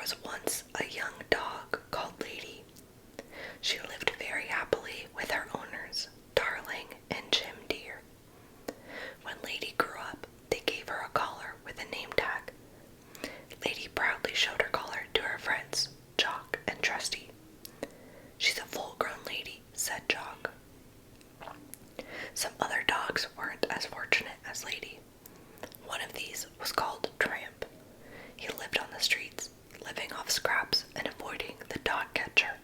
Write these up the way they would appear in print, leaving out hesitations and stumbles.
was once a young dog called Lady. She lived very happily with her owners, Darling and Jim Deer. When Lady grew up, they gave her a collar with a name tag. Lady proudly showed her collar to her friends, Jock and Trusty. "She's a full-grown lady," said Jock. Some other dogs weren't as fortunate as Lady. One of these was called Tramp. He lived on the streets, living off scraps and avoiding the dog catcher.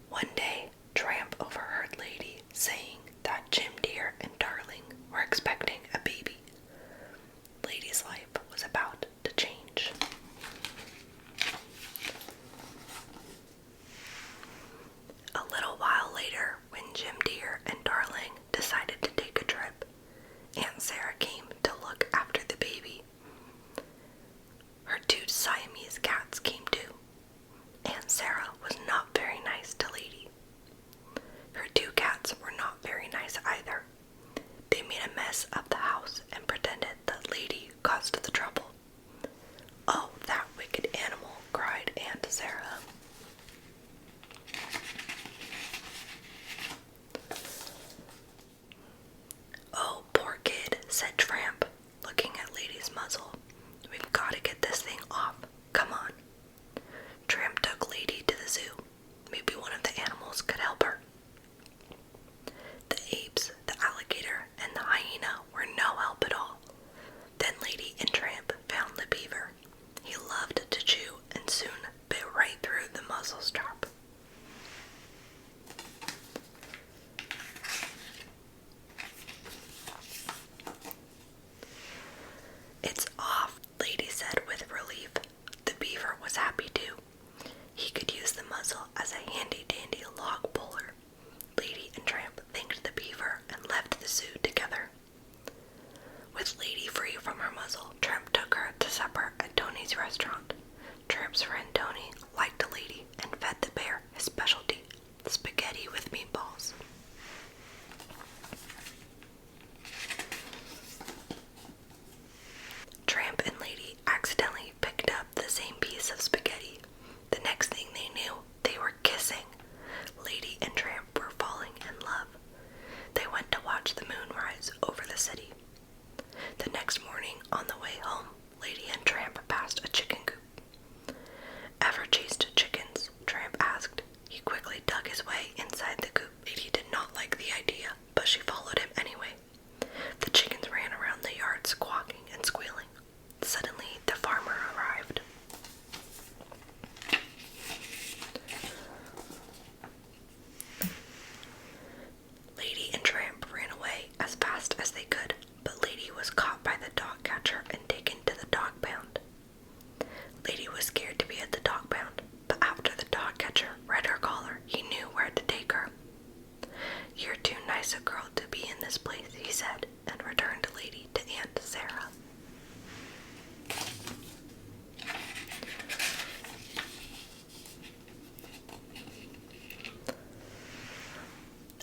One day, Tramp overheard Lady saying that Jim Deer and Darling were expecting a baby. Lady's life was about to change. A little while later, when Jim Deer and Darling decided to take a trip, Aunt Sarah came to look after the baby. Her two Siamese cats came too. Aunt Sarah was not very nice to Lady. Her two cats were not very nice either. They made a mess of the house and pretended that Lady caused the trouble. "Oh, that wicked animal," cried Aunt Sarah. "Oh, poor kid," said Tramp, looking at Lady's muzzle. "We've got to get this thing off. Come on." Tramp took Lady to the zoo. Maybe one of the animals could help her. The apes, the alligator, and the hyena were no help at all. Then Lady and Tramp found the beaver. He loved to chew and soon bit right through the muzzle strap. "It's off," Lady said with relief. The beaver was happy too. He could use the muzzle as a handy-dandy log puller. Lady and Tramp thanked the beaver and left the zoo together. With Lady free from her muzzle, Tramp took her to supper at Tony's restaurant. Tramp's friend Tony liked Lady and fed the bear his specialty, spaghetti with meatballs. Tramp and Lady accidentally picked up the same piece of spaghetti. The next thing they knew, they were kissing. Lady and Tramp were falling in love. They went to watch the moon rise over the city. The next morning, on the way home, Lady and Tramp passed a chicken coop. "Ever chased chickens?" Tramp asked. He quickly dug his way inside the coop. Lady did not like the idea, but she followed him anyway. The chickens ran around the yard squawking and squealing. Suddenly, the farmer arrived. Lady and Tramp ran away as fast as they could, but Lady was caught by the dog catcher and taken to the dog pound. Lady was scared to be at the dog pound, but after the dog catcher read her collar, he knew where to take her. "You're too nice a girl to be in this place," he said, and returned Lady to Aunt Sarah.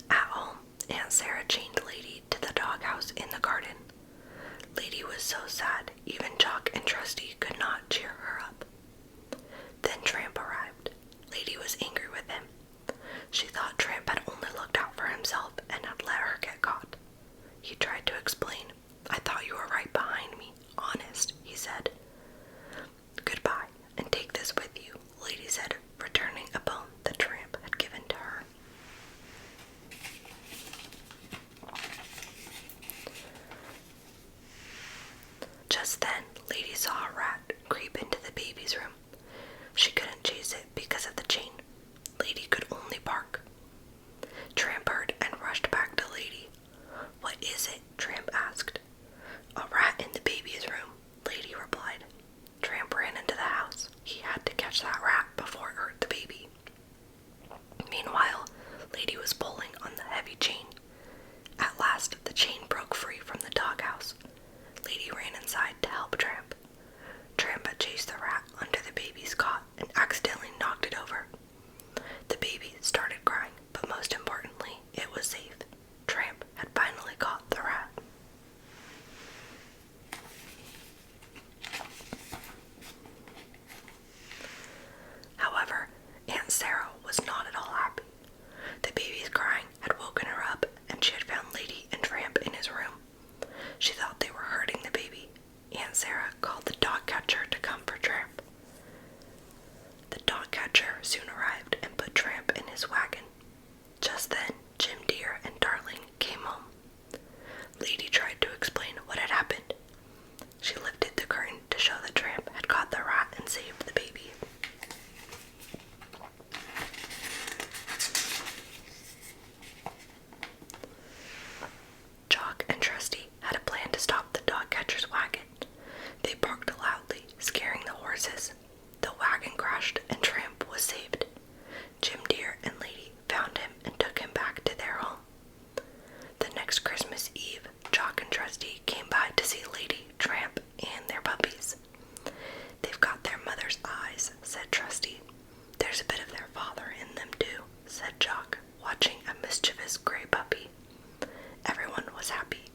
At home, Aunt Sarah chained Lady to the doghouse in the garden. Lady was so sad, even Jock and Trusty could not cheer her up. Then Tramp arrived. Lady was angry with him. She thought Tramp had only looked out for himself and had let her get caught. He tried to explain. "I thought you were right behind me, honest," he said. "Goodbye, and take this with you," Lady said, returning a bone that Tramp had given to her. Just then, Lady saw a rat creep into the baby's room. She couldn't chase it because of the chain. Lady could only bark. Tramp heard and rushed back to Lady. "What is it?" Tramp asked. "A rat in the baby's room," Lady replied. Tramp ran into the house. He had to catch that rat before it hurt the baby. Meanwhile, Lady was pulling on the heavy chain. At last, the chain broke free from the doghouse. Lady ran inside to help Tramp. Tramp had chased the rat under the baby's cot and accidentally knocked it over. The baby started crying, but most importantly, it was safe. Tramp had finally caught the rat. catcher soon arrived and put Tramp in his wagon. Just then, Jim Deer and Darling came home. Lady tried to explain what had happened. She lifted the curtain to show that Tramp had caught the rat and saved the baby. Jock and Trusty had a plan to stop the dog catcher's wagon. They barked loudly, scaring the horses. The wagon crashed and Tramp was saved. Jim Deer and Lady found him and took him back to their home. The next Christmas Eve, Jock and Trusty came by to see Lady, Tramp, and their puppies. "They've got their mother's eyes," said Trusty. "There's a bit of their father in them too," said Jock, watching a mischievous gray puppy. Everyone was happy